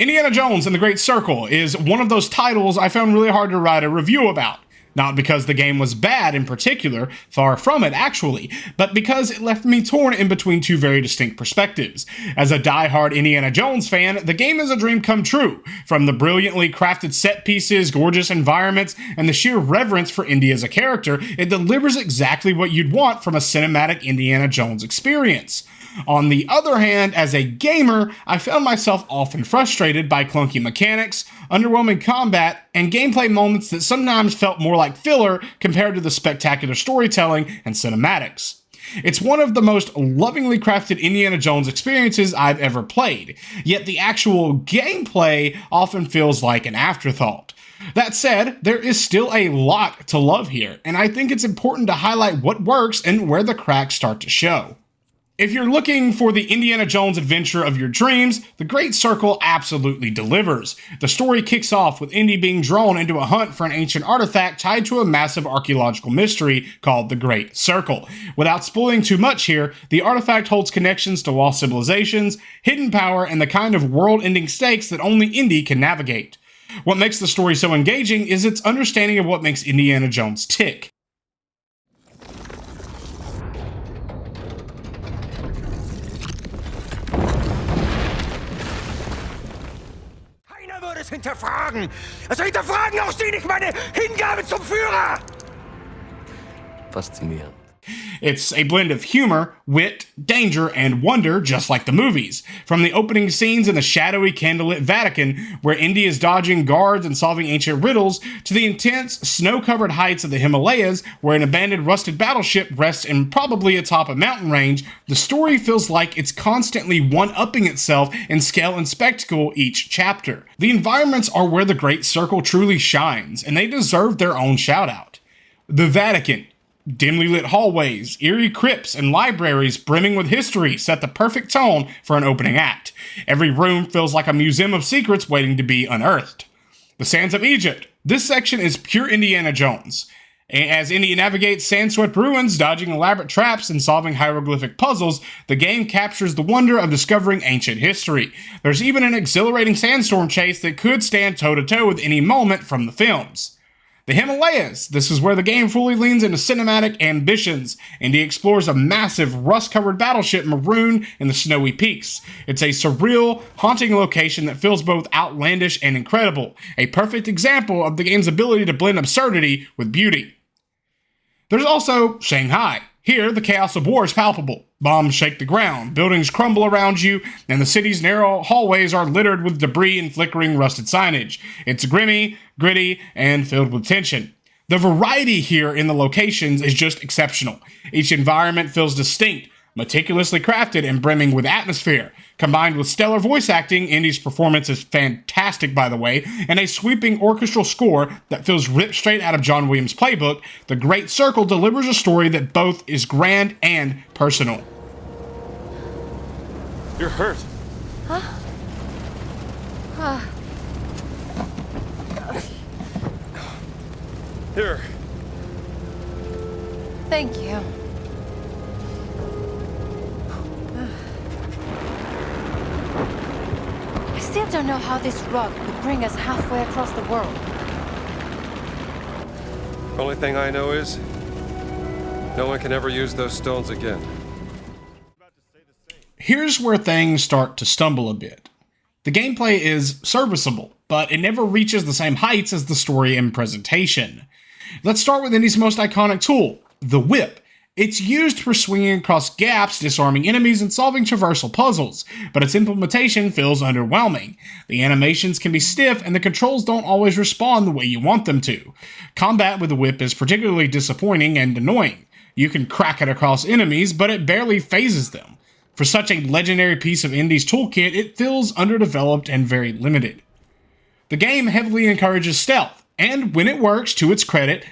Indiana Jones and the Great Circle is one of those titles I found really hard to write a review about. Not because the game was bad in particular, far from it actually, but because it left me torn in between two very distinct perspectives. As a die-hard Indiana Jones fan, the game is a dream come true. From the brilliantly crafted set pieces, gorgeous environments, and the sheer reverence for Indy as a character, it delivers exactly what you'd want from a cinematic Indiana Jones experience. On the other hand, as a gamer, I found myself often frustrated by clunky mechanics, underwhelming combat, and gameplay moments that sometimes felt more like filler compared to the spectacular storytelling and cinematics. It's one of the most lovingly crafted Indiana Jones experiences I've ever played, yet the actual gameplay often feels like an afterthought. That said, there is still a lot to love here, and I think it's important to highlight what works and where the cracks start to show. If you're looking for the Indiana Jones adventure of your dreams, The Great Circle absolutely delivers. The story kicks off with Indy being drawn into a hunt for an ancient artifact tied to a massive archaeological mystery called the Great Circle. Without spoiling too much here, the artifact holds connections to lost civilizations, hidden power, and the kind of world-ending stakes that only Indy can navigate. What makes the story so engaging is its understanding of what makes Indiana Jones tick. Hinterfragen. Also hinterfragen auch Sie nicht meine Hingabe zum Führer! Faszinierend. It's a blend of humor, wit, danger, and wonder, just like the movies. From the opening scenes in the shadowy, candlelit Vatican, where Indy is dodging guards and solving ancient riddles, to the intense, snow-covered heights of the Himalayas, where an abandoned rusted battleship rests in probably atop a mountain range, the story feels like it's constantly one-upping itself in scale and spectacle each chapter. The environments are where the Great Circle truly shines, and they deserve their own shout-out. The Vatican. Dimly lit hallways, eerie crypts, and libraries brimming with history set the perfect tone for an opening act. Every room feels like a museum of secrets waiting to be unearthed. The Sands of Egypt. This section is pure Indiana Jones. As Indy navigates sand-swept ruins, dodging elaborate traps, and solving hieroglyphic puzzles, the game captures the wonder of discovering ancient history. There's even an exhilarating sandstorm chase that could stand toe-to-toe with any moment from the films. The Himalayas. This is where the game fully leans into cinematic ambitions. Indy explores a massive, rust-covered battleship marooned in the snowy peaks. It's a surreal, haunting location that feels both outlandish and incredible. A perfect example of the game's ability to blend absurdity with beauty. There's also Shanghai. Here, the chaos of war is palpable. Bombs shake the ground, buildings crumble around you, and the city's narrow hallways are littered with debris and flickering rusted signage. It's grimy, gritty, and filled with tension. The variety here in the locations is just exceptional. Each environment feels distinct, meticulously crafted and brimming with atmosphere. Combined with stellar voice acting, Indy's performance is fantastic by the way, and a sweeping orchestral score that feels ripped straight out of John Williams' playbook, The Great Circle delivers a story that both is grand and personal. You're hurt. Huh? Here. Thank you. I still don't know how this rug could bring us halfway across the world. Only thing I know is, no one can ever use those stones again. Here's where things start to stumble a bit. The gameplay is serviceable, but it never reaches the same heights as the story and presentation. Let's start with Indy's most iconic tool, the whip. It's used for swinging across gaps, disarming enemies, and solving traversal puzzles, but its implementation feels underwhelming. The animations can be stiff, and the controls don't always respond the way you want them to. Combat with the whip is particularly disappointing and annoying. You can crack it across enemies, but it barely phases them. For such a legendary piece of Indy's toolkit, it feels underdeveloped and very limited. The game heavily encourages stealth, and when it works, to its credit,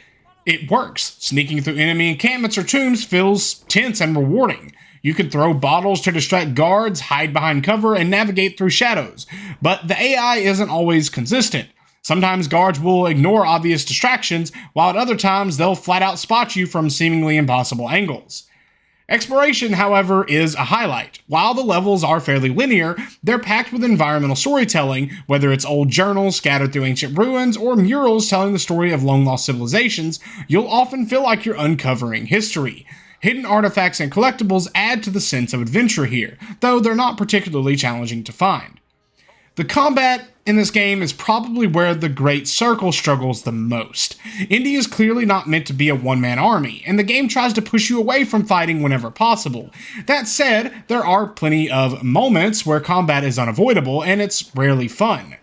it works. Sneaking through enemy encampments or tombs feels tense and rewarding. You can throw bottles to distract guards, hide behind cover, and navigate through shadows. But the AI isn't always consistent. Sometimes guards will ignore obvious distractions, while at other times they'll flat out spot you from seemingly impossible angles. Exploration, however, is a highlight. While the levels are fairly linear, they're packed with environmental storytelling, whether it's old journals scattered through ancient ruins or murals telling the story of long-lost civilizations. You'll often feel like you're uncovering history. Hidden artifacts and collectibles add to the sense of adventure here, though they're not particularly challenging to find. The combat in this game is probably where the Great Circle struggles the most. Indy is clearly not meant to be a one-man army, and the game tries to push you away from fighting whenever possible. That said, there are plenty of moments where combat is unavoidable, and it's rarely fun.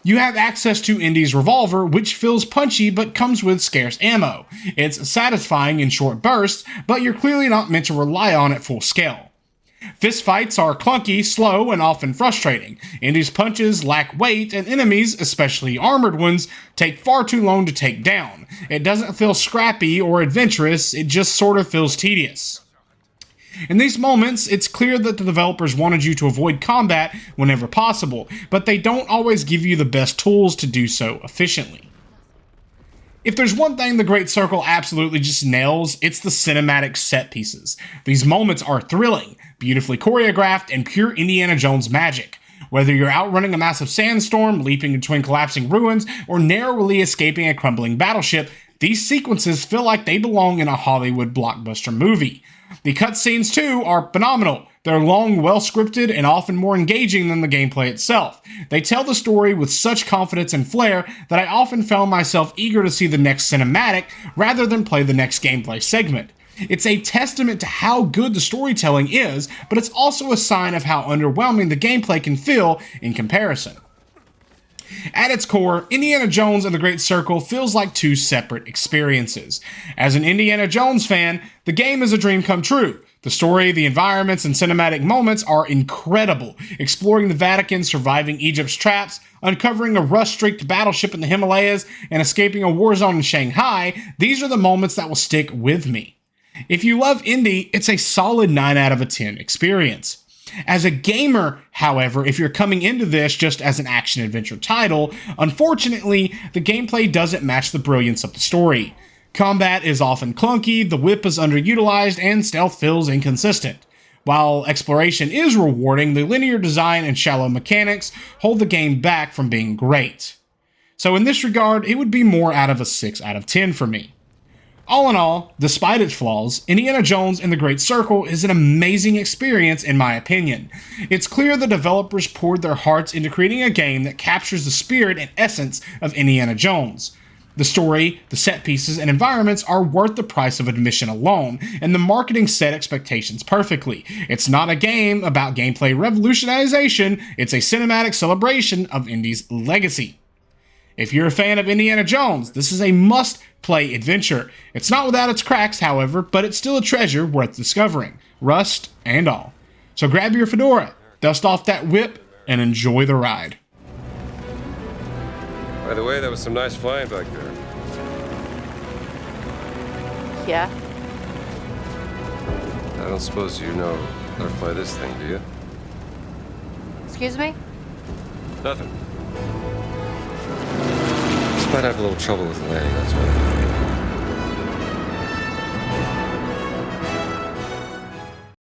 You have access to Indy's revolver, which feels punchy but comes with scarce ammo. It's satisfying in short bursts, but you're clearly not meant to rely on it full scale. Fistfights are clunky, slow, and often frustrating. Indy's punches lack weight, and enemies, especially armored ones, take far too long to take down. It doesn't feel scrappy or adventurous, it just sort of feels tedious. In these moments, it's clear that the developers wanted you to avoid combat whenever possible, but they don't always give you the best tools to do so efficiently. If there's one thing the Great Circle absolutely just nails, it's the cinematic set pieces. These moments are thrilling, beautifully choreographed, and pure Indiana Jones magic. Whether you're outrunning a massive sandstorm, leaping between collapsing ruins, or narrowly escaping a crumbling battleship, these sequences feel like they belong in a Hollywood blockbuster movie. The cutscenes, too, are phenomenal. They're long, well-scripted, and often more engaging than the gameplay itself. They tell the story with such confidence and flair that I often found myself eager to see the next cinematic rather than play the next gameplay segment. It's a testament to how good the storytelling is, but it's also a sign of how underwhelming the gameplay can feel in comparison. At its core, Indiana Jones and the Great Circle feels like two separate experiences. As an Indiana Jones fan, the game is a dream come true. The story, the environments, and cinematic moments are incredible. Exploring the Vatican, surviving Egypt's traps, uncovering a rust-streaked battleship in the Himalayas, and escaping a war zone in Shanghai, these are the moments that will stick with me. If you love Indy, it's a solid 9 out of 10 experience. As a gamer, however, if you're coming into this just as an action-adventure title, unfortunately, the gameplay doesn't match the brilliance of the story. Combat is often clunky, the whip is underutilized, and stealth feels inconsistent. While exploration is rewarding, the linear design and shallow mechanics hold the game back from being great. So in this regard, it would be more out of a 6 out of 10 for me. All in all, despite its flaws, Indiana Jones and the Great Circle is an amazing experience in my opinion. It's clear the developers poured their hearts into creating a game that captures the spirit and essence of Indiana Jones. The story, the set pieces, and environments are worth the price of admission alone, and the marketing set expectations perfectly. It's not a game about gameplay revolutionization, it's a cinematic celebration of Indy's legacy. If you're a fan of Indiana Jones, this is a must-play adventure. It's not without its cracks, however, but it's still a treasure worth discovering, rust and all. So grab your fedora, dust off that whip, and enjoy the ride. By the way, that was some nice flying back there. Yeah? I don't suppose you know how to fly this thing, do you? Excuse me? Nothing. Just might have a little trouble with landing, that's all.